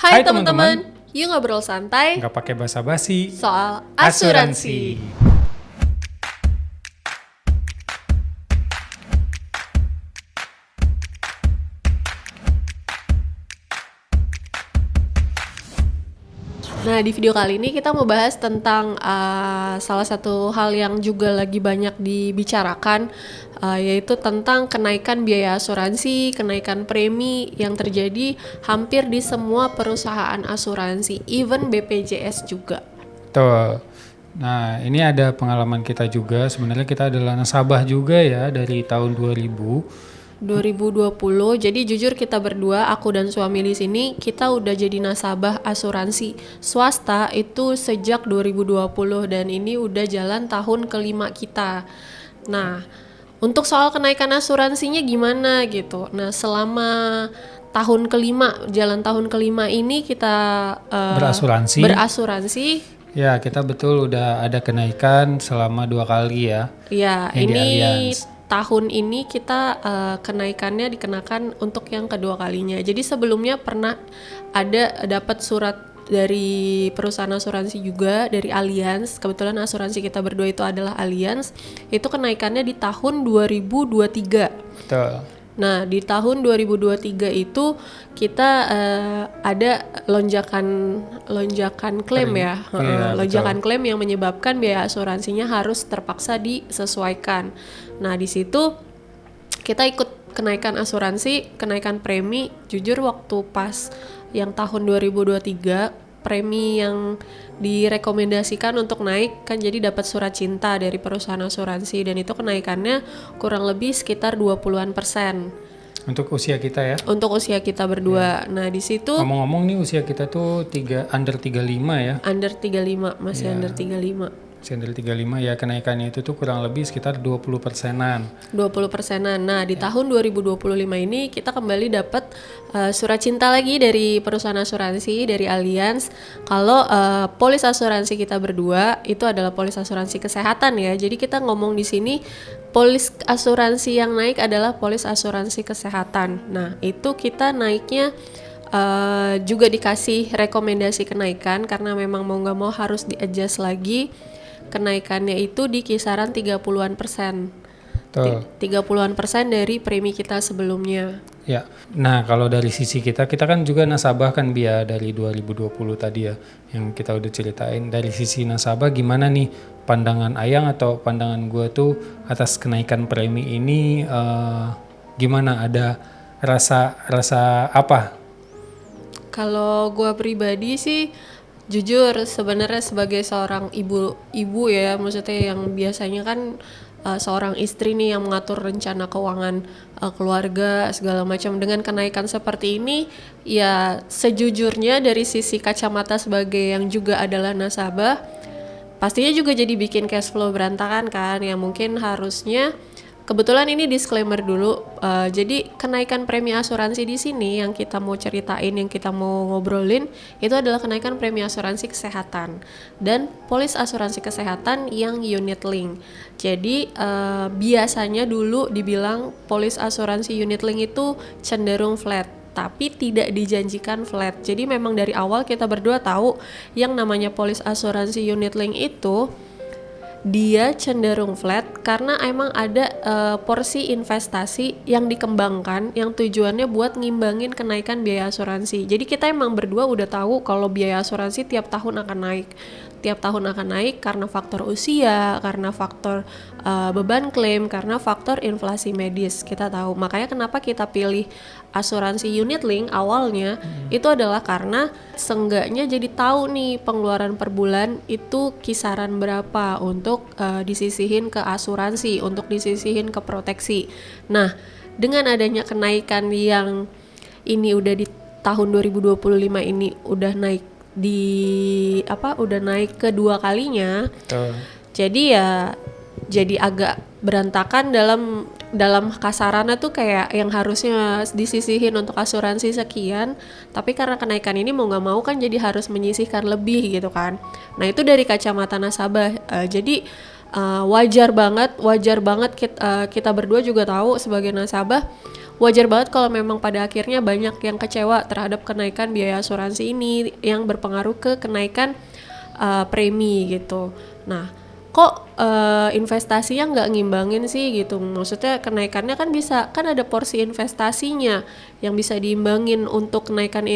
Hai teman-teman, yuk ngobrol santai Nggak pakai basa-basi soal asuransi. Nah, di video kali ini kita mau bahas tentang salah satu hal yang juga lagi banyak dibicarakan, yaitu tentang kenaikan biaya asuransi, kenaikan premi yang terjadi hampir di semua perusahaan asuransi, even BPJS juga. Tuh. Nah, ini ada pengalaman kita juga. Sebenarnya kita adalah nasabah juga ya dari tahun 2000. 2020. Jadi jujur kita berdua, aku dan suami di sini, kita udah jadi nasabah asuransi swasta itu sejak 2020 dan ini udah jalan tahun kelima kita. Nah, untuk soal kenaikan asuransinya gimana gitu. Nah, selama jalan tahun kelima ini kita berasuransi. Ya, kita betul udah ada kenaikan selama 2 kali ya. Ya, Yang di ini Allianz. tahun ini kita kenaikannya dikenakan untuk yang kedua kalinya. Jadi sebelumnya pernah ada dapat surat dari perusahaan asuransi juga dari Allianz. Kebetulan asuransi kita berdua itu adalah Allianz. Itu kenaikannya di tahun 2023. Betul. Nah, di tahun 2023 itu kita ada lonjakan klaim ya. Iya, Lonjakan klaim yang menyebabkan biaya asuransinya harus terpaksa disesuaikan. Nah, di situ kita ikut kenaikan asuransi, kenaikan premi. Jujur waktu pas yang tahun 2023 premi yang direkomendasikan untuk naik kan jadi dapat surat cinta dari perusahaan asuransi dan itu kenaikannya kurang lebih sekitar 20-an%. Untuk usia kita ya. Untuk usia kita berdua. Nah, di situ Ngomong-ngomong nih usia kita tuh under 35 ya. under 35, masih Ya. under 35. Under 35 ya, kenaikannya itu tuh kurang lebih sekitar 20%-an. 20%-an. Nah, di tahun 2025 ini kita kembali dapat surat cinta lagi dari perusahaan asuransi, dari Allianz. Kalau polis asuransi kita berdua itu adalah polis asuransi kesehatan ya. Jadi kita ngomong di sini polis asuransi yang naik adalah polis asuransi kesehatan. Nah, itu kita naiknya juga dikasih rekomendasi kenaikan karena memang mau nggak mau harus di-adjust lagi. Kenaikannya itu di kisaran 30-an%. 30-an% dari premi kita sebelumnya. Ya, nah kalau dari sisi kita kan juga nasabah kan Bia dari 2020 tadi ya yang kita udah ceritain. Dari sisi nasabah gimana nih pandangan Ayang atau pandangan gue tuh atas kenaikan premi ini, gimana, ada rasa apa? Kalau gue pribadi sih jujur sebenarnya sebagai seorang ibu ya, maksudnya yang biasanya kan seorang istri nih yang mengatur rencana keuangan keluarga segala macam, dengan kenaikan seperti ini ya sejujurnya dari sisi kacamata sebagai yang juga adalah nasabah pastinya juga jadi bikin cash flow berantakan kan, ya mungkin harusnya. Kebetulan ini disclaimer dulu, jadi kenaikan premi asuransi di sini yang kita mau ceritain, yang kita mau ngobrolin itu adalah kenaikan premi asuransi kesehatan dan polis asuransi kesehatan yang unit link. Jadi biasanya dulu dibilang polis asuransi unit link itu cenderung flat, tapi tidak dijanjikan flat. Jadi memang dari awal kita berdua tahu yang namanya polis asuransi unit link itu dia cenderung flat karena emang ada porsi investasi yang dikembangkan yang tujuannya buat ngimbangin kenaikan biaya asuransi. Jadi kita emang berdua udah tahu kalau biaya asuransi tiap tahun akan naik. Tiap tahun akan naik karena faktor usia, karena faktor beban klaim, karena faktor inflasi medis. Kita tahu. Makanya kenapa kita pilih asuransi unit link awalnya itu adalah karena seenggaknya jadi tahu nih pengeluaran per bulan itu kisaran berapa untuk disisihin ke asuransi, untuk disisihin ke proteksi. Nah, dengan adanya kenaikan yang ini udah di tahun 2025 ini udah naik udah naik kedua kalinya. Jadi ya jadi agak berantakan dalam kasarannya tuh kayak yang harusnya disisihin untuk asuransi sekian, tapi karena kenaikan ini mau nggak mau kan jadi harus menyisihkan lebih gitu kan. Nah itu dari kacamata nasabah. Jadi wajar banget kita berdua juga tahu sebagai nasabah wajar banget kalau memang pada akhirnya banyak yang kecewa terhadap kenaikan biaya asuransi ini yang berpengaruh ke kenaikan premi gitu. Nah, kok investasinya nggak ngimbangin sih gitu? Maksudnya kenaikannya kan bisa, kan ada porsi investasinya yang bisa diimbangin untuk kenaikan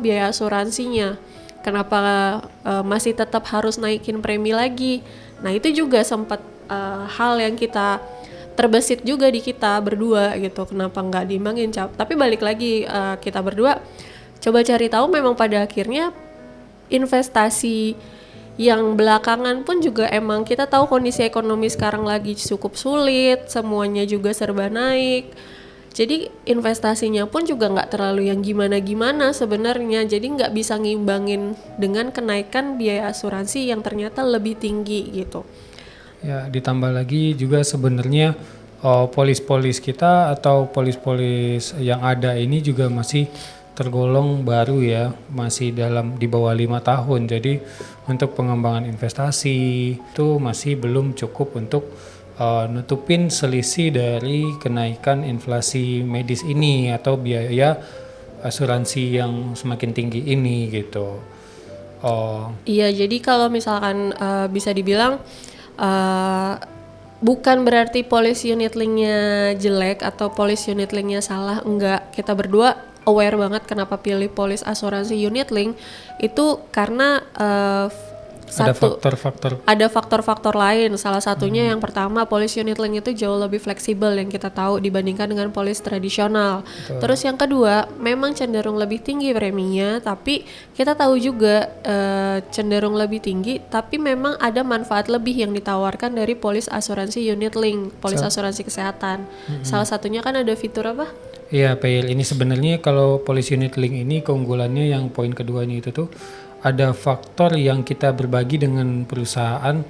biaya asuransinya. Kenapa masih tetap harus naikin premi lagi? Nah, itu juga sempat hal yang kita terbesit juga di kita berdua gitu, kenapa nggak diimbangin. Tapi balik lagi, kita berdua coba cari tahu, memang pada akhirnya investasi yang belakangan pun juga emang kita tahu kondisi ekonomi sekarang lagi cukup sulit, semuanya juga serba naik. Jadi investasinya pun juga nggak terlalu yang gimana-gimana sebenarnya, jadi nggak bisa ngimbangin dengan kenaikan biaya asuransi yang ternyata lebih tinggi gitu. Ya, ditambah lagi juga sebenarnya polis-polis kita atau polis-polis yang ada ini juga masih tergolong baru ya, masih di bawah 5 tahun. Jadi untuk pengembangan investasi itu masih belum cukup untuk nutupin selisih dari kenaikan inflasi medis ini atau biaya asuransi yang semakin tinggi ini gitu. Iya, jadi kalau misalkan bisa dibilang bukan berarti policy unit linknya jelek atau policy unit linknya salah, enggak. Kita berdua aware banget kenapa pilih polis asuransi unit link itu karena Ada faktor-faktor. ada faktor-faktor lain. Salah satunya yang pertama, polis unit link itu jauh lebih fleksibel yang kita tahu dibandingkan dengan polis tradisional. Terus yang kedua, memang cenderung lebih tinggi preminya, tapi kita tahu juga cenderung lebih tinggi, tapi memang ada manfaat lebih yang ditawarkan dari polis asuransi unit link, polis asuransi kesehatan. Salah satunya kan ada fitur apa? Iya, PayL ini sebenarnya kalau polis unit link ini keunggulannya yang poin keduanya itu tuh ada faktor yang kita berbagi dengan perusahaan.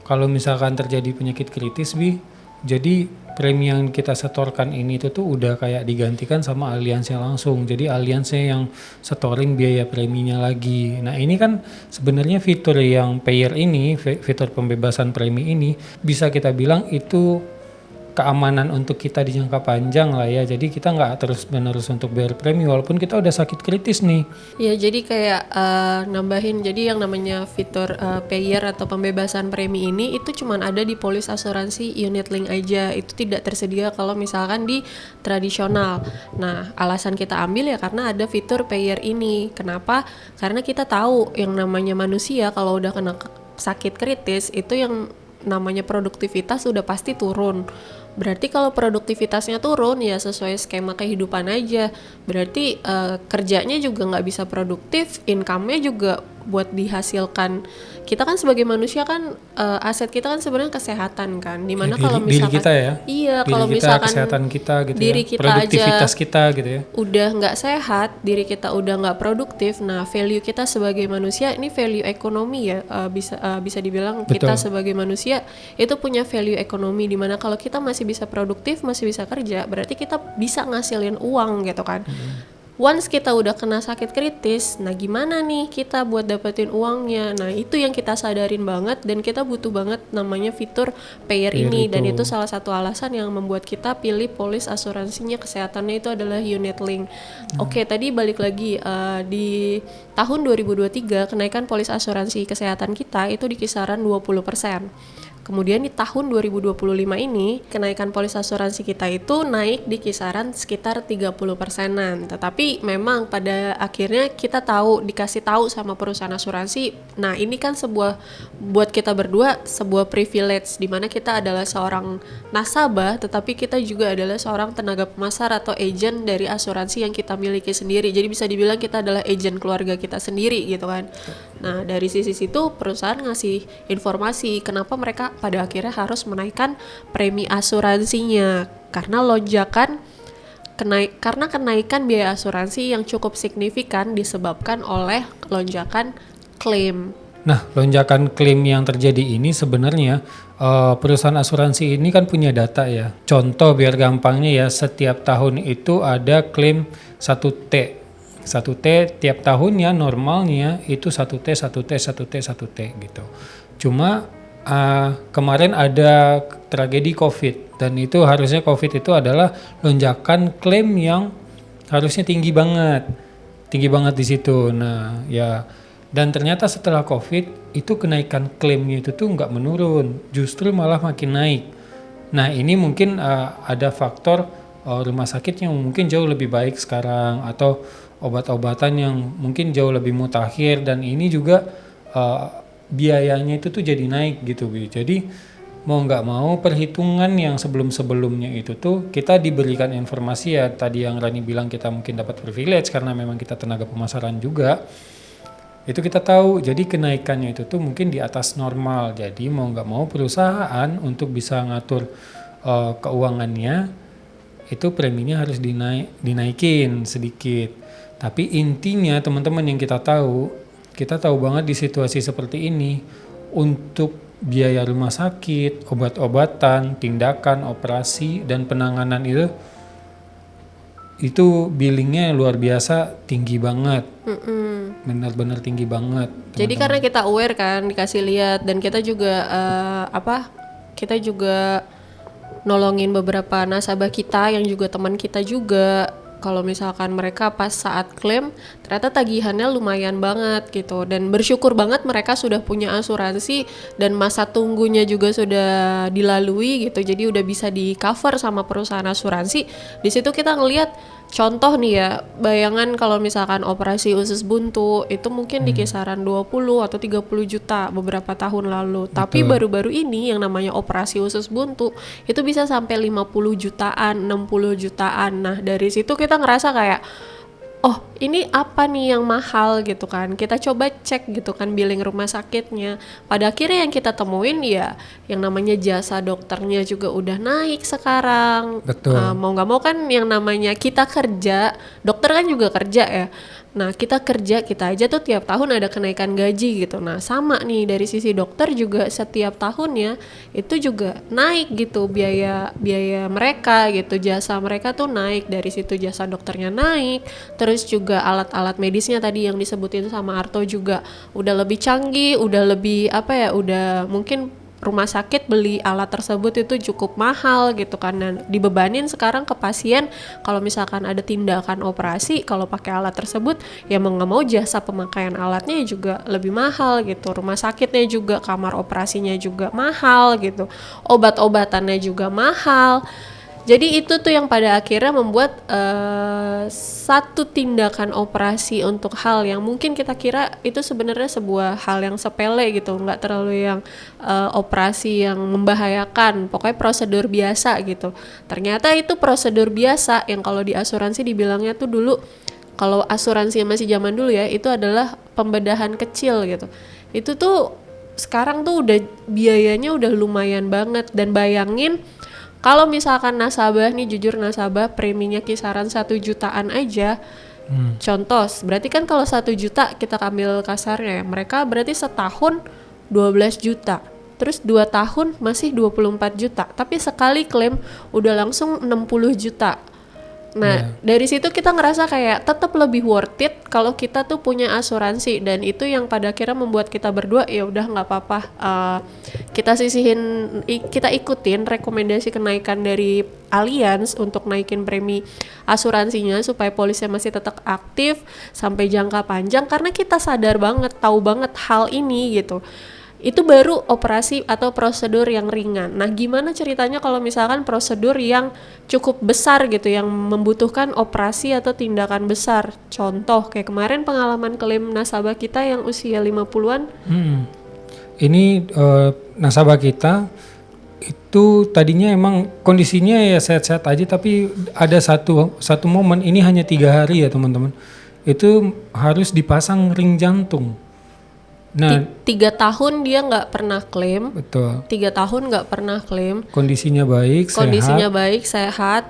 Kalau misalkan terjadi penyakit kritis jadi premi yang kita setorkan ini itu tuh udah kayak digantikan sama aliansnya langsung. Jadi aliansnya yang setorin biaya preminya lagi. Nah, ini kan sebenarnya fitur yang payer ini, fitur pembebasan premi ini bisa kita bilang itu keamanan untuk kita di jangka panjang lah ya. Jadi kita nggak terus-menerus untuk bayar premi walaupun kita udah sakit kritis nih. Ya, jadi kayak nambahin, jadi yang namanya fitur payer atau pembebasan premi ini itu cuman ada di polis asuransi unit link aja. Itu tidak tersedia kalau misalkan di tradisional. Nah, alasan kita ambil ya karena ada fitur payer ini. Kenapa? Karena kita tahu yang namanya manusia kalau udah kena sakit kritis itu yang namanya produktivitas udah pasti turun. Berarti kalau produktivitasnya turun ya sesuai skema kehidupan aja. Berarti kerjanya juga nggak bisa produktif, income-nya juga buat dihasilkan. Kita kan sebagai manusia kan aset kita kan sebenarnya kesehatan kan. Dimana kalau misalkan diri kita ya. Iya, Diri kalau kita, misalkan kesehatan kita gitu diri ya. kita Produktivitas aja kita gitu ya. udah nggak sehat, diri kita udah nggak produktif. Nah, value kita sebagai manusia ini value ekonomi ya, bisa dibilang kita Betul. sebagai manusia itu punya value ekonomi, dimana kalau kita masih bisa produktif, masih bisa kerja, berarti kita bisa ngasilin uang gitu kan. Once kita udah kena sakit kritis, nah gimana nih kita buat dapetin uangnya? Nah, itu yang kita sadarin banget dan kita butuh banget namanya fitur payer ini. Dan itu salah satu alasan yang membuat kita pilih polis asuransinya kesehatannya itu adalah unit link. Oke, tadi balik lagi di tahun 2023 kenaikan polis asuransi kesehatan kita itu di kisaran 20%. Kemudian di tahun 2025 ini kenaikan polis asuransi kita itu naik di kisaran sekitar 30%-an. Tetapi memang pada akhirnya kita dikasih tahu sama perusahaan asuransi, nah ini kan buat kita berdua sebuah privilege di mana kita adalah seorang nasabah, tetapi kita juga adalah seorang tenaga pemasar atau agent dari asuransi yang kita miliki sendiri. Jadi bisa dibilang kita adalah agent keluarga kita sendiri gitu kan. Nah, dari sisi situ perusahaan ngasih informasi kenapa mereka pada akhirnya harus menaikkan premi asuransinya karena kenaikan biaya asuransi yang cukup signifikan disebabkan oleh lonjakan klaim. Nah, lonjakan klaim yang terjadi ini sebenarnya perusahaan asuransi ini kan punya data ya. Contoh biar gampangnya ya, setiap tahun itu ada klaim 1T. 1T tiap tahunnya normalnya itu 1T gitu. Cuma kemarin ada tragedi COVID dan itu harusnya COVID itu adalah lonjakan klaim yang harusnya tinggi banget di situ. Nah ya, dan ternyata setelah COVID itu kenaikan klaimnya itu tuh nggak menurun, justru malah makin naik. Nah ini mungkin ada faktor rumah sakit yang mungkin jauh lebih baik sekarang, atau obat-obatan yang mungkin jauh lebih mutakhir, dan ini juga biayanya itu tuh jadi naik gitu Bi. Jadi mau nggak mau perhitungan yang sebelum-sebelumnya itu tuh kita diberikan informasi ya, tadi yang Rani bilang kita mungkin dapat privilege karena memang kita tenaga pemasaran juga, itu kita tahu. Jadi kenaikannya itu tuh mungkin di atas normal. Jadi mau nggak mau perusahaan untuk bisa ngatur keuangannya itu preminya harus dinaikin sedikit. Tapi intinya teman-teman yang kita tahu banget di situasi seperti ini, untuk biaya rumah sakit, obat-obatan, tindakan, operasi, dan penanganan itu billingnya luar biasa tinggi banget. Benar-benar tinggi banget. Jadi karena kita aware kan, dikasih lihat, dan kita juga kita juga nolongin beberapa nasabah kita yang juga teman kita juga. Kalau misalkan mereka pas saat klaim ternyata tagihannya lumayan banget gitu, dan bersyukur banget mereka sudah punya asuransi dan masa tunggunya juga sudah dilalui gitu, jadi udah bisa di cover sama perusahaan asuransi. Di situ kita ngelihat contoh nih ya, bayangan kalau misalkan operasi usus buntu itu mungkin di kisaran 20 atau 30 juta beberapa tahun lalu. Tapi baru-baru ini yang namanya operasi usus buntu itu bisa sampai 50 jutaan, 60 jutaan. Nah, dari situ kita ngerasa kayak, oh ini apa nih yang mahal gitu kan. Kita coba cek gitu kan billing rumah sakitnya. Pada akhirnya yang kita temuin ya yang namanya jasa dokternya juga udah naik sekarang. Betul. Mau gak mau kan yang namanya kita kerja, dokter kan juga kerja ya. Nah kita kerja, kita aja tuh tiap tahun ada kenaikan gaji gitu. Nah sama nih dari sisi dokter juga setiap tahunnya itu juga naik gitu biaya mereka gitu, jasa mereka tuh naik. Dari situ jasa dokternya naik, terus juga alat-alat medisnya tadi yang disebutin sama Arto juga udah lebih canggih, udah lebih udah mungkin rumah sakit beli alat tersebut itu cukup mahal gitu kan, dan dibebanin sekarang ke pasien. Kalau misalkan ada tindakan operasi, kalau pakai alat tersebut ya mau nggak mau jasa pemakaian alatnya juga lebih mahal gitu, rumah sakitnya juga, kamar operasinya juga mahal gitu, obat-obatannya juga mahal. Jadi itu tuh yang pada akhirnya membuat satu tindakan operasi untuk hal yang mungkin kita kira itu sebenarnya sebuah hal yang sepele gitu, nggak terlalu yang operasi yang membahayakan, pokoknya prosedur biasa gitu. Ternyata itu prosedur biasa yang kalau di asuransi dibilangnya tuh dulu, kalau asuransi masih zaman dulu ya, itu adalah pembedahan kecil gitu. Itu tuh sekarang tuh udah biayanya udah lumayan banget. Dan bayangin kalau misalkan nasabah nih, jujur nasabah preminya kisaran 1 jutaan aja, contoh, berarti kan kalau 1 juta kita ambil kasarnya ya, mereka berarti setahun 12 juta, terus 2 tahun masih 24 juta, tapi sekali klaim udah langsung 60 juta. Nah dari situ kita ngerasa kayak tetap lebih worth it kalau kita tuh punya asuransi, dan itu yang pada akhirnya membuat kita berdua ya udah nggak apa-apa, kita kita ikutin rekomendasi kenaikan dari Allianz untuk naikin premi asuransinya supaya polisnya masih tetap aktif sampai jangka panjang, karena kita sadar banget, tahu banget hal ini gitu. Itu baru operasi atau prosedur yang ringan. Nah gimana ceritanya kalau misalkan prosedur yang cukup besar gitu, yang membutuhkan operasi atau tindakan besar. Contoh kayak kemarin pengalaman klaim nasabah kita yang usia 50-an. Ini nasabah kita itu tadinya emang kondisinya ya sehat-sehat aja, tapi ada satu momen, ini hanya 3 hari ya teman-teman, itu harus dipasang ring jantung. Nah 3 tahun dia nggak pernah klaim. betul, 3 tahun nggak pernah klaim. kondisinya baik, sehat.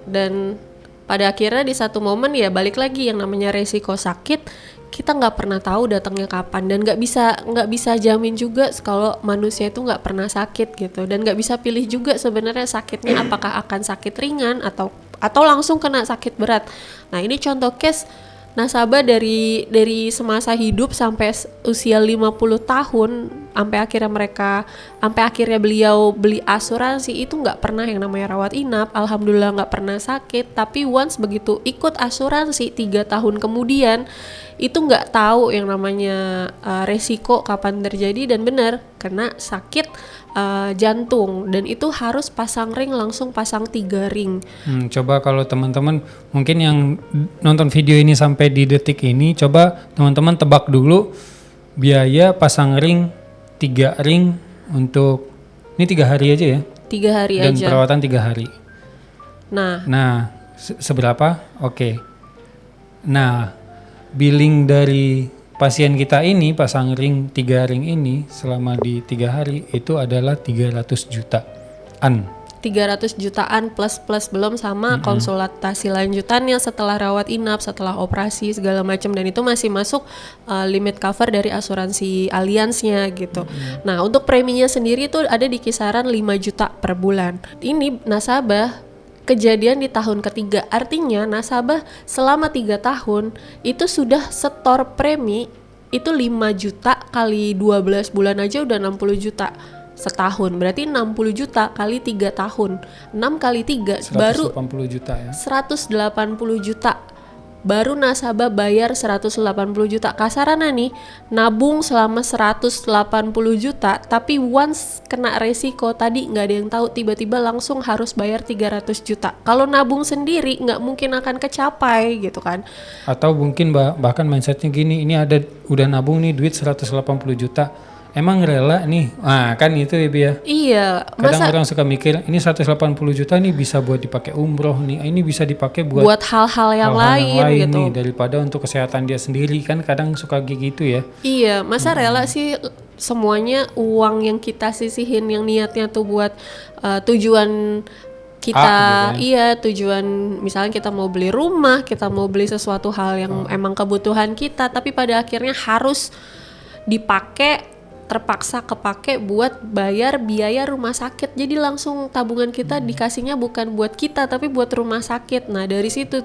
Dan pada akhirnya di satu momen ya balik lagi yang namanya resiko sakit, kita nggak pernah tahu datangnya kapan, dan nggak bisa jamin juga kalau manusia itu nggak pernah sakit gitu, dan nggak bisa pilih juga sebenarnya sakitnya apakah akan sakit ringan atau langsung kena sakit berat. Nah ini contoh case nasabah dari semasa hidup sampai usia 50 tahun, sampai akhirnya beliau beli asuransi itu nggak pernah yang namanya rawat inap, alhamdulillah nggak pernah sakit. Tapi once begitu ikut asuransi 3 tahun kemudian itu nggak tahu yang namanya resiko kapan terjadi, dan benar kena sakit jantung, dan itu harus pasang ring, langsung pasang 3 ring. Coba kalau teman-teman mungkin yang nonton video ini sampai di detik ini, coba teman-teman tebak dulu biaya pasang ring 3 ring untuk ini 3 hari aja ya, 3 hari dan aja. perawatan 3 hari. Nah, Seberapa? Oke. Nah, billing dari pasien kita ini pasang ring 3 ring ini selama di 3 hari itu adalah 300 jutaan. 300 jutaan plus belum sama konsultasi lanjutannya setelah rawat inap, setelah operasi segala macam, dan itu masih masuk limit cover dari asuransi Allianz-nya gitu. Nah, untuk preminya sendiri itu ada di kisaran 5 juta per bulan. Ini nasabah kejadian di tahun ketiga, artinya nasabah selama 3 tahun itu sudah setor premi itu 5 juta kali 12 bulan aja udah 60 juta setahun, berarti 60 juta kali 3 tahun, 6 kali 3 baru 180 juta ya. 180 juta, baru nasabah bayar 180 juta. Kasarannya nih, nabung selama 180 juta, tapi once kena resiko tadi nggak ada yang tahu, tiba-tiba langsung harus bayar 300 juta. Kalau nabung sendiri nggak mungkin akan kecapai gitu kan. Atau mungkin bahkan mindsetnya gini, ini udah nabung nih duit 180 juta, emang rela nih? Kan itu ya, Bia. Iya, Kadang orang suka mikir, ini 180 juta nih bisa buat dipakai umroh nih, ini bisa dipakai buat hal-hal yang lain gitu nih, daripada untuk kesehatan dia sendiri, kan kadang suka gitu ya. Iya, masa rela sih semuanya uang yang kita sisihin yang niatnya tuh buat tujuan kita, iya, tujuan misalnya kita mau beli rumah, kita mau beli sesuatu hal yang emang kebutuhan kita, tapi pada akhirnya harus dipakai, terpaksa kepake buat bayar biaya rumah sakit. Jadi langsung tabungan kita dikasihnya bukan buat kita tapi buat rumah sakit. Nah, dari situ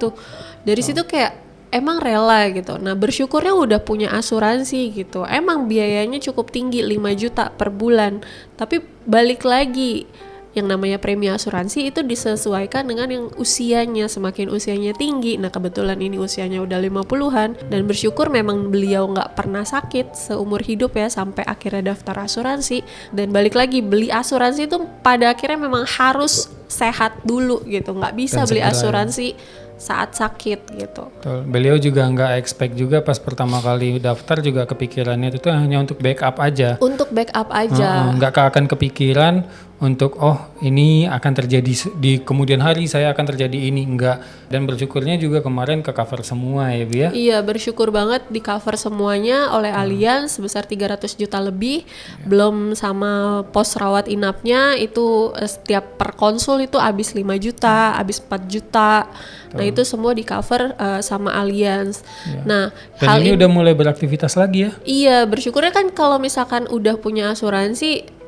kayak emang rela gitu. Nah, bersyukurnya udah punya asuransi gitu. Emang biayanya cukup tinggi, 5 juta per bulan. Tapi balik lagi, yang namanya premi asuransi itu disesuaikan dengan yang usianya, semakin usianya tinggi. Nah, kebetulan ini usianya udah 50-an, dan bersyukur memang beliau nggak pernah sakit seumur hidup ya sampai akhirnya daftar asuransi. Dan balik lagi, beli asuransi itu pada akhirnya memang harus sehat dulu gitu, nggak bisa beli asuransi saat sakit gitu. Betul. Beliau juga nggak expect juga pas pertama kali daftar juga kepikirannya itu hanya untuk backup aja. Untuk backup aja. Nggak akan kepikiran untuk ini akan terjadi di kemudian hari saya akan terjadi ini, enggak. Dan bersyukurnya juga kemarin ke cover semua ya, Bia. Iya, bersyukur banget di cover semuanya oleh Allianz sebesar 300 juta lebih. Belum sama pos rawat inapnya itu setiap per konsul itu habis 5 juta, habis 4 juta. Nah, itu semua di cover sama Allianz. Nah, dan hal ini udah mulai beraktivitas lagi ya. Iya, bersyukurnya kan kalau misalkan udah punya asuransi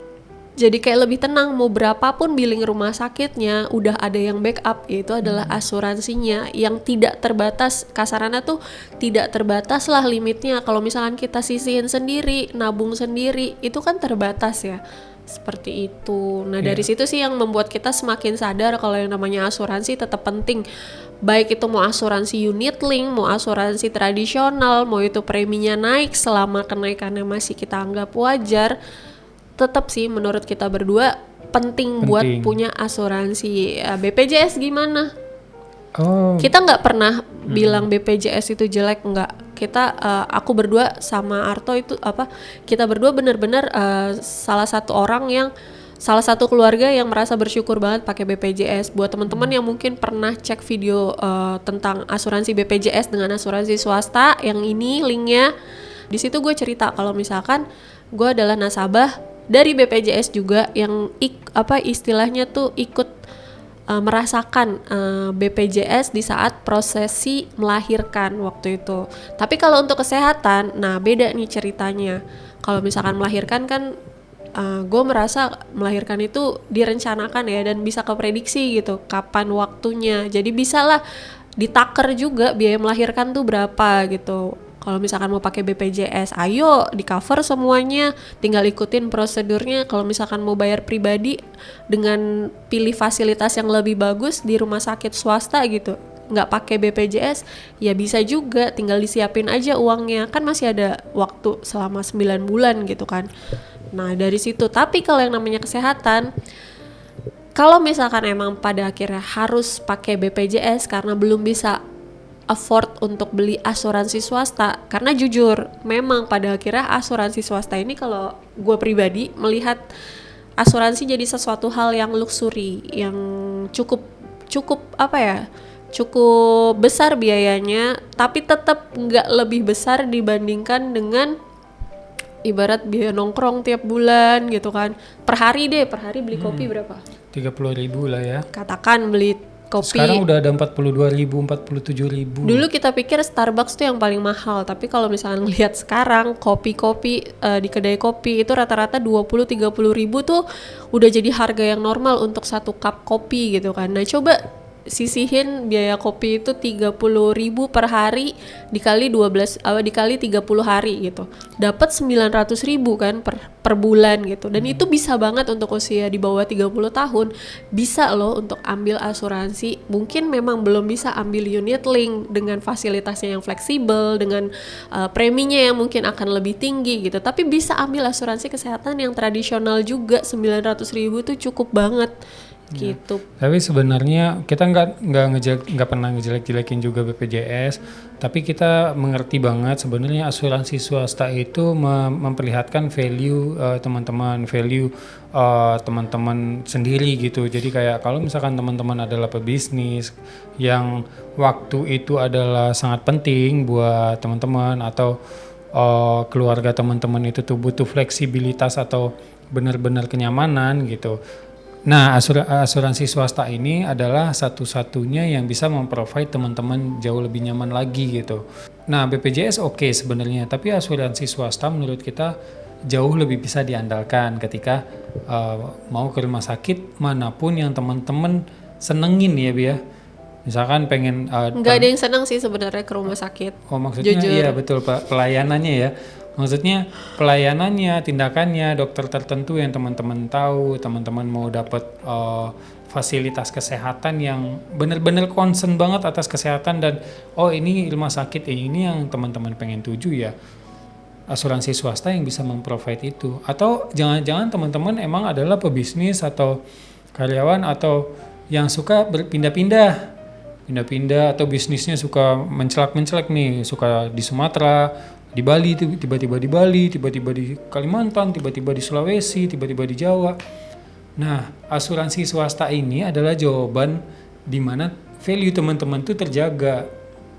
jadi kayak lebih tenang, mau berapapun billing rumah sakitnya udah ada yang backup, yaitu adalah asuransinya yang tidak terbatas. Kasarannya tuh tidak terbatas lah limitnya. Kalau misalkan kita sisihin sendiri, nabung sendiri, itu kan terbatas ya. Seperti itu. Nah, dari situ sih yang membuat kita semakin sadar kalau yang namanya asuransi tetap penting. Baik itu mau asuransi unit link, mau asuransi tradisional, mau itu preminya naik selama kenaikannya masih kita anggap wajar, tetap sih menurut kita berdua penting buat punya asuransi. BPJS gimana? Kita nggak pernah bilang BPJS itu jelek, nggak. Kita aku berdua sama Arto itu kita berdua benar-benar salah satu keluarga yang merasa bersyukur banget pakai BPJS. Buat teman-teman yang mungkin pernah cek video tentang asuransi BPJS dengan asuransi swasta, yang ini linknya di situ gue cerita kalau misalkan gue adalah nasabah dari BPJS juga yang istilahnya tuh ikut merasakan BPJS di saat prosesi melahirkan waktu itu. Tapi kalau untuk kesehatan, nah beda nih ceritanya. Kalau misalkan melahirkan kan gue merasa melahirkan itu direncanakan ya, dan bisa keprediksi gitu kapan waktunya. Jadi bisalah ditaker juga biaya melahirkan tuh berapa gitu. Kalau misalkan mau pakai BPJS, ayo di cover semuanya, tinggal ikutin prosedurnya. Kalau misalkan mau bayar pribadi dengan pilih fasilitas yang lebih bagus di rumah sakit swasta gitu, nggak pakai BPJS, ya bisa juga, tinggal disiapin aja uangnya. Kan masih ada waktu selama 9 bulan gitu kan. Nah dari situ, tapi kalau yang namanya kesehatan, kalau misalkan emang pada akhirnya harus pakai BPJS karena belum bisa afford untuk beli asuransi swasta, karena jujur memang pada akhirnya asuransi swasta ini kalau gue pribadi melihat asuransi jadi sesuatu hal yang luxury, yang cukup cukup apa ya, cukup besar biayanya, tapi tetap nggak lebih besar dibandingkan dengan ibarat biaya nongkrong tiap bulan gitu kan. Per hari beli kopi berapa? 30.000 lah ya. Katakan beli kopi. Sekarang udah ada 42.000, 47.000. Dulu kita pikir Starbucks tuh yang paling mahal, tapi kalau misalnya ngelihat sekarang kopi-kopi di kedai kopi itu rata-rata 20-30 ribu tuh udah jadi harga yang normal untuk satu cup kopi gitu kan. Nah coba sisihin biaya kopi itu 30 ribu per hari dikali 30 hari gitu, dapat 900 ribu kan per bulan gitu. Dan itu bisa banget untuk usia di bawah 30 tahun, bisa loh untuk ambil asuransi. Mungkin memang belum bisa ambil unit link dengan fasilitasnya yang fleksibel, dengan preminya yang mungkin akan lebih tinggi gitu, tapi bisa ambil asuransi kesehatan yang tradisional juga. 900 ribu tuh cukup banget gitu. Tapi sebenarnya kita nggak pernah ngejelek-jelekin juga BPJS, tapi kita mengerti banget sebenarnya asuransi swasta itu memperlihatkan value teman-teman, value teman-teman sendiri gitu. Jadi kayak kalau misalkan teman-teman adalah pebisnis yang waktu itu adalah sangat penting buat teman-teman, atau keluarga teman-teman itu tuh butuh fleksibilitas atau benar-benar kenyamanan gitu. Nah, asuransi swasta ini adalah satu-satunya yang bisa memprovide teman-teman jauh lebih nyaman lagi gitu. Nah, BPJS oke sebenarnya, tapi asuransi swasta menurut kita jauh lebih bisa diandalkan ketika mau ke rumah sakit manapun yang teman-teman senengin ya, Bia. Misalkan pengen nggak ada yang senang sih sebenarnya ke rumah sakit. Oh, maksudnya jujur. Iya betul Pak, pelayanannya ya. Maksudnya pelayanannya, tindakannya, dokter tertentu yang teman-teman tahu, teman-teman mau dapat fasilitas kesehatan yang benar-benar concern banget atas kesehatan, dan ini rumah sakit ini yang teman-teman pengen tuju ya. Asuransi swasta yang bisa memprovide itu. Atau jangan-jangan teman-teman emang adalah pebisnis atau karyawan atau yang suka berpindah-pindah atau bisnisnya suka mencelak-mencelak nih, suka di Sumatera, di Bali, tiba-tiba di Bali, tiba-tiba di Kalimantan, tiba-tiba di Sulawesi, tiba-tiba di Jawa. Nah, asuransi swasta ini adalah jawaban di mana value teman-teman tuh terjaga.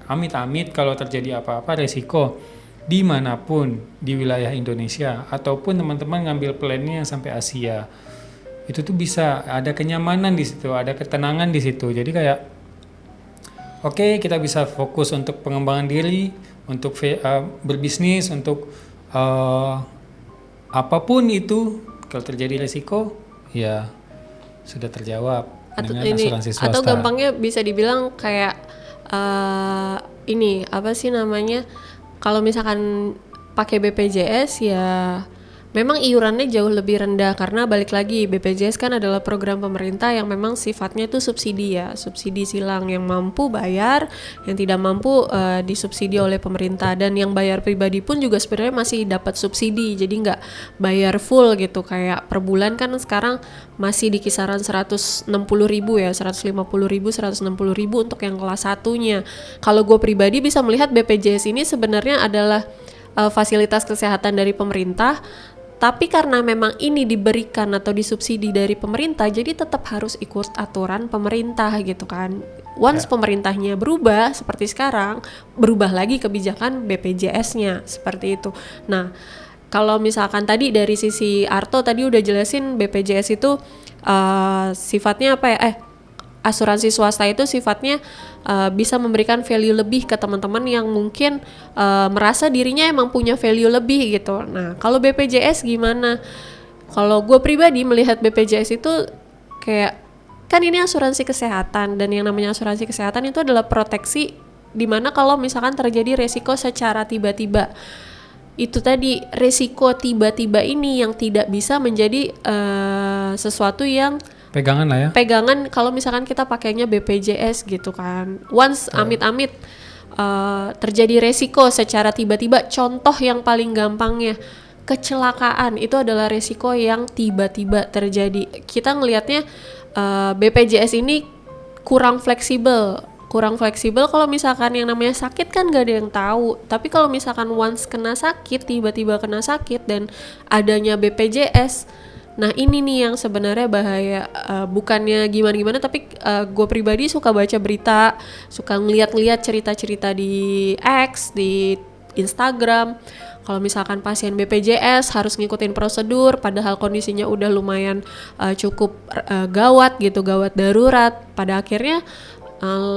Amit-amit kalau terjadi apa-apa resiko dimanapun di wilayah Indonesia, ataupun teman-teman ngambil plannya yang sampai Asia, itu tuh bisa ada kenyamanan di situ, ada ketenangan di situ. Jadi kayak kita bisa fokus untuk pengembangan diri, untuk berbisnis, untuk apapun itu. Kalau terjadi resiko, ya sudah terjawab dengan asuransi swasta. Atau gampangnya bisa dibilang kayak ini apa sih namanya? Kalau misalkan pakai BPJS ya memang iurannya jauh lebih rendah, karena balik lagi BPJS kan adalah program pemerintah yang memang sifatnya itu subsidi ya, subsidi silang, yang mampu bayar, yang tidak mampu disubsidi oleh pemerintah. Dan yang bayar pribadi pun juga sebenarnya masih dapat subsidi, jadi nggak bayar full gitu. Kayak per bulan kan sekarang masih di kisaran 160 ribu ya, 150 ribu, 160 ribu untuk yang kelas 1-nya. Kalau gue pribadi bisa melihat BPJS ini sebenarnya adalah fasilitas kesehatan dari pemerintah, tapi karena memang ini diberikan atau disubsidi dari pemerintah, jadi tetap harus ikut aturan pemerintah gitu kan. Once pemerintahnya berubah seperti sekarang, berubah lagi kebijakan BPJS-nya seperti itu. Nah, kalau misalkan tadi dari sisi Arto tadi udah jelasin BPJS itu sifatnya apa ya? Asuransi swasta itu sifatnya bisa memberikan value lebih ke teman-teman yang mungkin merasa dirinya emang punya value lebih gitu. Nah, kalau BPJS gimana? Kalau gue pribadi melihat BPJS itu kayak kan ini asuransi kesehatan, dan yang namanya asuransi kesehatan itu adalah proteksi dimana kalau misalkan terjadi resiko secara tiba-tiba. Itu tadi resiko tiba-tiba ini yang tidak bisa menjadi sesuatu yang Pegangan lah ya. pegangan kalau misalkan kita pakainya BPJS gitu kan. Once amit-amit terjadi resiko secara tiba-tiba, contoh yang paling gampangnya kecelakaan itu adalah resiko yang tiba-tiba terjadi. Kita ngelihatnya BPJS ini kurang fleksibel kalau misalkan yang namanya sakit kan gak ada yang tahu. Tapi kalau misalkan once kena sakit, tiba-tiba kena sakit dan adanya BPJS, nah ini nih yang sebenarnya bahaya. Bukannya gimana-gimana, tapi gue pribadi suka baca berita, suka ngeliat-ngeliat cerita-cerita di X, di Instagram. Kalau misalkan pasien BPJS harus ngikutin prosedur, padahal kondisinya udah lumayan cukup gawat gitu, gawat darurat. Pada akhirnya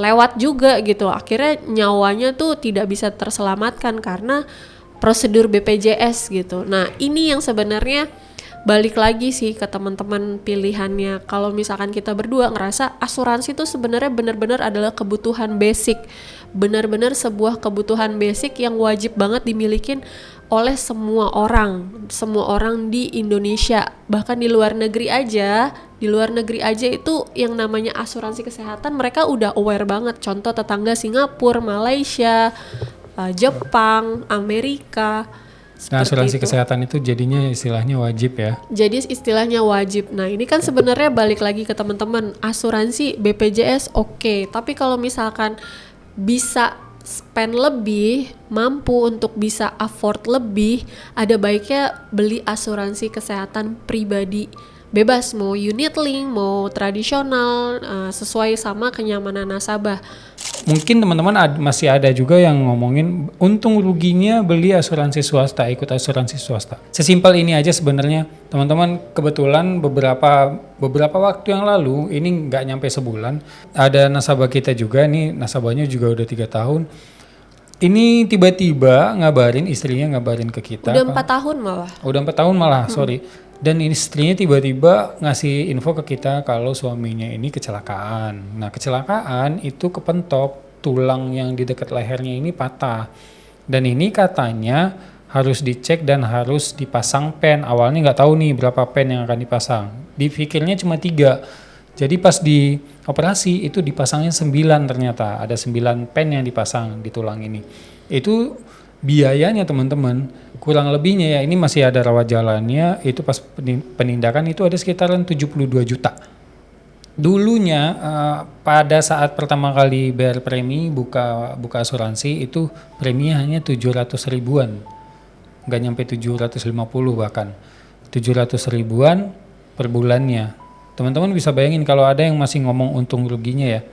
lewat juga gitu. Akhirnya nyawanya tuh tidak bisa terselamatkan karena prosedur BPJS gitu. Nah ini yang sebenarnya balik lagi sih ke teman-teman pilihannya. Kalau misalkan kita berdua ngerasa asuransi itu sebenarnya benar-benar adalah kebutuhan basic, benar-benar sebuah kebutuhan basic yang wajib banget dimilikin oleh semua orang di Indonesia. Bahkan di luar negeri aja itu yang namanya asuransi kesehatan mereka udah aware banget. Contoh tetangga Singapura, Malaysia, Jepang, Amerika. Nah, asuransi kesehatan itu jadinya istilahnya wajib ya. Jadi istilahnya wajib. Nah ini kan sebenarnya balik lagi ke teman-teman, asuransi BPJS oke, tapi kalau misalkan bisa spend lebih, mampu untuk bisa afford lebih, ada baiknya beli asuransi kesehatan pribadi. Bebas mau unit link, mau tradisional, sesuai sama kenyamanan nasabah. Mungkin teman-teman masih ada juga yang ngomongin untung ruginya beli asuransi swasta, ikut asuransi swasta. Sesimpel ini aja sebenarnya, teman-teman. Kebetulan beberapa waktu yang lalu, ini nggak nyampe sebulan, ada nasabah kita juga nih, nasabahnya juga udah 3 tahun. Ini tiba-tiba istrinya ngabarin ke kita. Udah 4 tahun malah. Udah 4 tahun malah, sorry. Dan istrinya tiba-tiba ngasih info ke kita kalau suaminya ini kecelakaan. Nah, kecelakaan itu kepentok, tulang yang di dekat lehernya ini patah. Dan ini katanya harus dicek dan harus dipasang pen. Awalnya nggak tahu nih berapa pen yang akan dipasang. Dipikirnya cuma 3. Jadi pas di operasi itu dipasangnya 9 ternyata. Ada 9 pen yang dipasang di tulang ini. Itu biayanya teman-teman kurang lebihnya ya, ini masih ada rawat jalannya, itu pas penindakan itu ada sekitaran 72 juta. Dulunya pada saat pertama kali bayar premi buka asuransi itu preminya hanya 700 ribuan. Nggak nyampe 750 bahkan. 700 ribuan per bulannya. Teman-teman bisa bayangin kalau ada yang masih ngomong untung ruginya ya.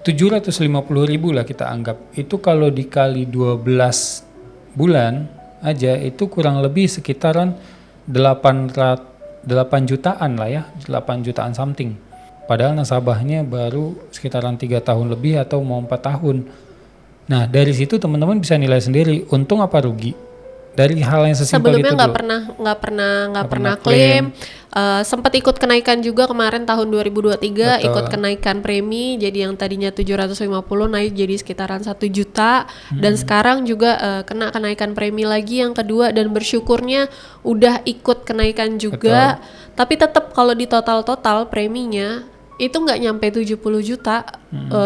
750 ribu lah kita anggap. Itu kalau dikali 12 bulan aja itu kurang lebih sekitaran 8 jutaan lah ya, 8 jutaan something. Padahal nasabahnya baru sekitaran 3 tahun lebih atau mau 4 tahun. Nah dari situ teman-teman bisa nilai sendiri untung apa rugi dari hal yang sesimpel itu. Sebelumnya nggak pernah klaim. Sempat ikut kenaikan juga kemarin tahun 2023. Betul. Ikut kenaikan premi, jadi yang tadinya 750 naik jadi sekitaran 1 juta. Dan sekarang juga kena kenaikan premi lagi yang kedua, dan bersyukurnya udah ikut kenaikan juga. Betul. Tapi tetap kalau di total preminya itu nggak nyampe 70 juta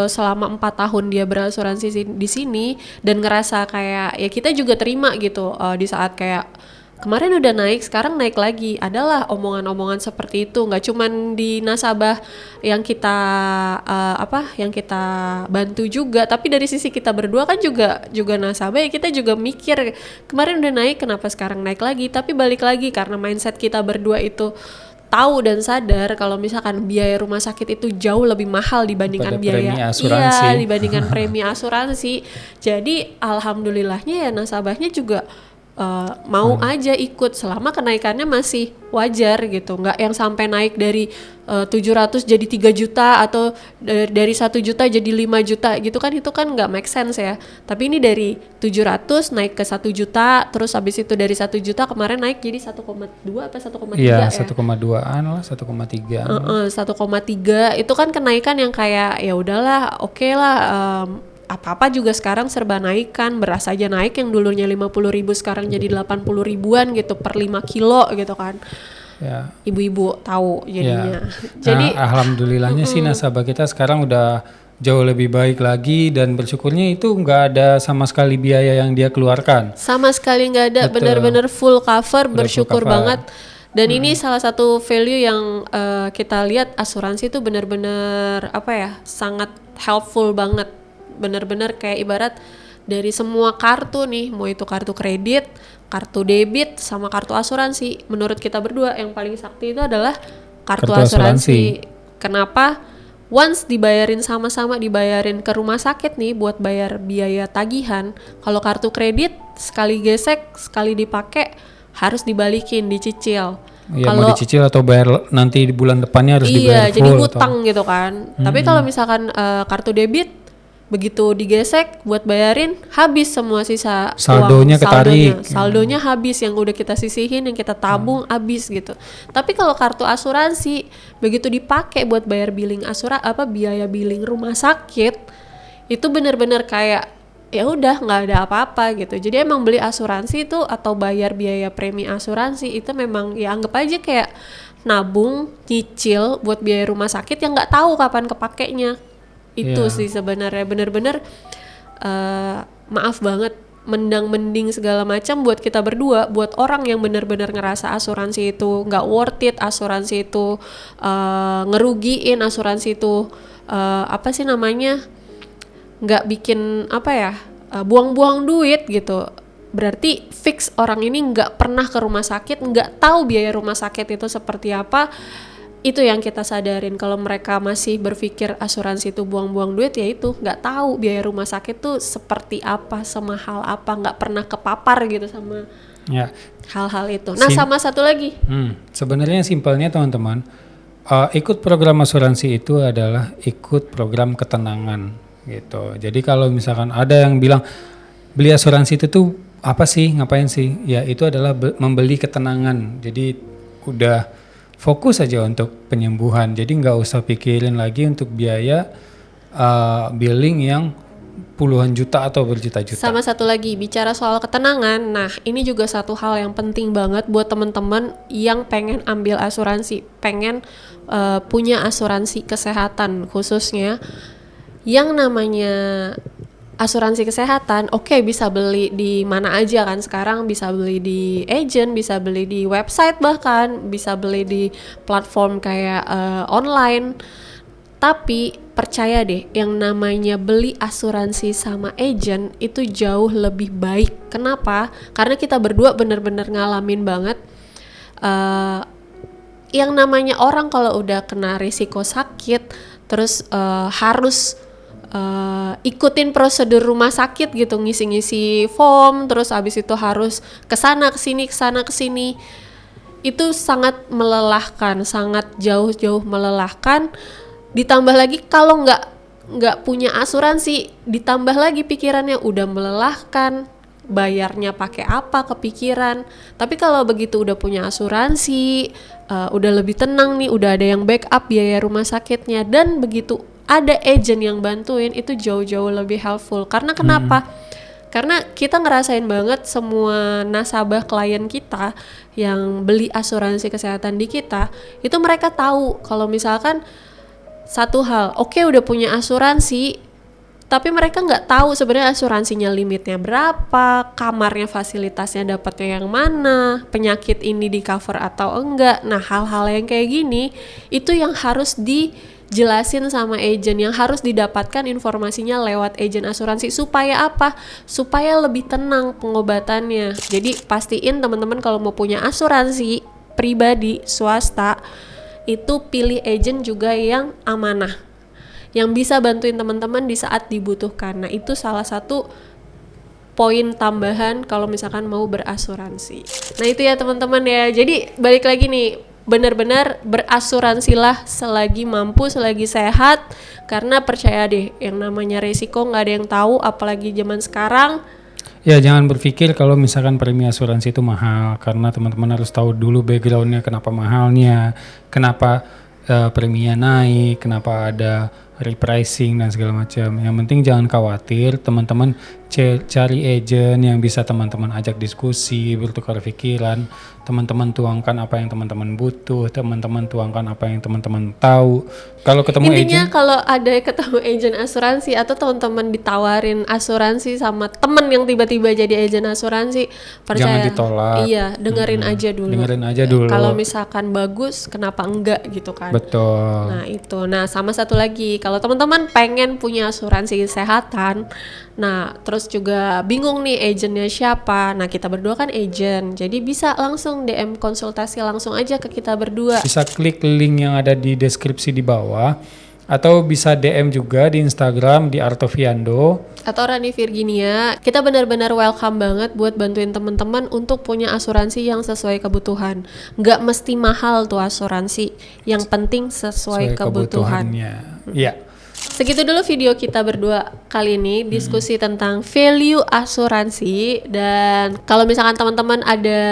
selama 4 tahun dia berasuransi di sini, dan ngerasa kayak ya kita juga terima gitu di saat kayak kemarin udah naik, sekarang naik lagi. Adalah omongan-omongan seperti itu, nggak cuman di nasabah yang kita yang kita bantu juga, tapi dari sisi kita berdua kan juga nasabah ya, kita juga mikir kemarin udah naik kenapa sekarang naik lagi. Tapi balik lagi karena mindset kita berdua itu tahu dan sadar kalau misalkan biaya rumah sakit itu jauh lebih mahal dibandingkan biaya dibandingkan premi asuransi. Jadi alhamdulillahnya ya nasabahnya juga mau aja ikut selama kenaikannya masih wajar gitu, nggak yang sampai naik dari 700 jadi 3 juta atau dari 1 juta jadi 5 juta gitu kan, itu kan nggak make sense ya. Tapi ini dari 700 naik ke 1 juta, terus habis itu dari 1 juta kemarin naik jadi 1,2 apa 1,3 Iya, ya? 1,2-an lah, 1,3. 1,3 itu kan kenaikan yang kayak ya udahlah, oke lah, apa-apa juga sekarang serba naik kan, beras aja naik yang dulunya 50.000 sekarang jadi 80 ribuan gitu per 5 kilo gitu kan. Ya. Ibu-ibu tahu jadinya. Ya. Jadi Nah, alhamdulillahnya sih nasabah kita sekarang udah jauh lebih baik lagi, dan bersyukurnya itu nggak ada sama sekali biaya yang dia keluarkan. sama sekali nggak ada, Betul. benar-benar full cover, Udah bersyukur full cover. banget. Dan ini salah satu value yang kita lihat, asuransi itu benar-benar apa ya, sangat helpful banget. Benar-benar kayak ibarat dari semua kartu nih, mau itu kartu kredit, kartu debit, sama kartu asuransi. Menurut kita berdua yang paling sakti itu adalah kartu Kartu asuransi. Kenapa? Once dibayarin sama-sama, dibayarin ke rumah sakit nih buat bayar biaya tagihan. Kalau kartu kredit sekali gesek, sekali dipakai harus dibalikin, dicicil. Ya, mau dicicil atau bayar nanti di bulan depannya harus dibayar full. Iya, jadi hutang gitu kan. Tapi kalau misalkan kartu debit begitu digesek buat bayarin, habis semua sisa Saldonya uang, ketarik. saldonya habis, yang udah kita sisihin, yang kita tabung habis gitu. Tapi kalau kartu asuransi begitu dipakai buat bayar billing biaya billing rumah sakit, itu benar-benar kayak ya udah nggak ada apa-apa gitu. Jadi emang beli asuransi itu atau bayar biaya premi asuransi itu memang ya anggap aja kayak nabung, nyicil buat biaya rumah sakit yang nggak tahu kapan kepakainya. Itu sih sebenarnya bener-bener maaf banget, mendang-mending segala macam buat kita berdua, buat orang yang bener-bener ngerasa asuransi itu nggak worth it, asuransi itu ngerugiin, asuransi itu apa sih namanya, nggak bikin apa ya, buang-buang duit gitu. Berarti fix orang ini nggak pernah ke rumah sakit, nggak tahu biaya rumah sakit itu seperti apa. Itu yang kita sadarin. Kalau mereka masih berpikir asuransi itu buang-buang duit, ya itu nggak tahu biaya rumah sakit tuh seperti apa, semahal apa, nggak pernah kepapar gitu sama hal-hal itu. Nah sama satu lagi, sebenarnya simpelnya teman-teman, ikut program asuransi itu adalah ikut program ketenangan gitu. Jadi kalau misalkan ada yang bilang beli asuransi itu tuh apa sih, ngapain sih, ya itu adalah membeli ketenangan. Jadi udah fokus aja untuk penyembuhan, jadi nggak usah pikirin lagi untuk biaya billing yang puluhan juta atau berjuta-juta. sama satu lagi, bicara soal ketenangan. Nah ini juga satu hal yang penting banget buat teman-teman yang pengen ambil asuransi, pengen punya asuransi kesehatan khususnya. Yang namanya asuransi kesehatan, bisa beli di mana aja kan sekarang, bisa beli di agent, bisa beli di website, bahkan bisa beli di platform kayak online. Tapi percaya deh, yang namanya beli asuransi sama agent itu jauh lebih baik. Kenapa? Karena kita berdua bener-bener ngalamin banget yang namanya orang kalau udah kena risiko sakit, terus harus ikutin prosedur rumah sakit gitu, ngisi-ngisi form, terus abis itu harus kesana kesini, itu sangat melelahkan, sangat jauh-jauh melelahkan. Ditambah lagi kalau nggak punya asuransi, ditambah lagi pikirannya udah melelahkan, bayarnya pakai apa, kepikiran. Tapi kalau begitu udah punya asuransi, udah lebih tenang nih, udah ada yang backup biaya rumah sakitnya, dan begitu ada agent yang bantuin, itu jauh-jauh lebih helpful. Karena kenapa? Karena kita ngerasain banget semua nasabah klien kita yang beli asuransi kesehatan di kita, itu mereka tahu kalau misalkan satu hal, udah punya asuransi, tapi mereka nggak tahu sebenarnya asuransinya limitnya berapa, kamarnya fasilitasnya dapatnya yang mana, penyakit ini di cover atau enggak. Nah hal-hal yang kayak gini itu yang harus dijelasin sama agent, yang harus didapatkan informasinya lewat agent asuransi. Supaya apa? Supaya lebih tenang pengobatannya. Jadi pastiin teman-teman kalau mau punya asuransi pribadi swasta itu pilih agent juga yang amanah, yang bisa bantuin teman-teman di saat dibutuhkan. Nah itu salah satu poin tambahan kalau misalkan mau berasuransi. Nah itu ya teman-teman ya. Jadi balik lagi nih, benar-benar berasuransilah selagi mampu, selagi sehat, karena percaya deh, yang namanya resiko nggak ada yang tahu, apalagi zaman sekarang. Ya jangan berpikir kalau misalkan premi asuransi itu mahal, karena teman-teman harus tahu dulu backgroundnya kenapa mahalnya, kenapa preminya naik, kenapa ada repricing dan segala macam. Yang penting jangan khawatir, teman-teman cari agent yang bisa teman-teman ajak diskusi, bertukar pikiran, teman-teman tuangkan apa yang teman-teman butuh, teman-teman tuangkan apa yang teman-teman tahu. Kalau ketemu Intinya agent, kalau ada ketemu agent asuransi atau teman-teman ditawarin asuransi sama temen yang tiba-tiba jadi agent asuransi, percaya, jangan ditolak. iya, dengerin aja dulu. Dengerin aja dulu. Kalau misalkan bagus, kenapa enggak gitu kan? Betul. Nah itu, nah sama satu lagi, kalau teman-teman pengen punya asuransi kesehatan, nah terus juga bingung nih agentnya siapa, nah kita berdua kan agent, jadi bisa langsung DM konsultasi langsung aja ke kita berdua. Bisa klik link yang ada di deskripsi di bawah, atau bisa DM juga di Instagram di Artoviando Atau Rani Virginia. Kita benar-benar welcome banget buat bantuin teman-teman untuk punya asuransi yang sesuai kebutuhan. Nggak mesti mahal tuh asuransi, yang penting sesuai kebutuhan. kebutuhannya. Iya. Segitu dulu video kita berdua kali ini, diskusi tentang value asuransi. Dan kalau misalkan teman-teman ada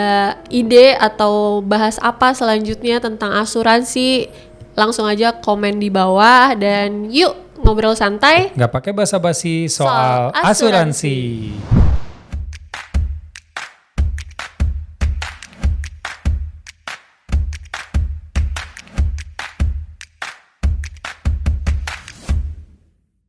ide atau bahas apa selanjutnya tentang asuransi, langsung aja komen di bawah dan yuk ngobrol santai Nggak pakai basa-basi soal Soal asuransi. asuransi.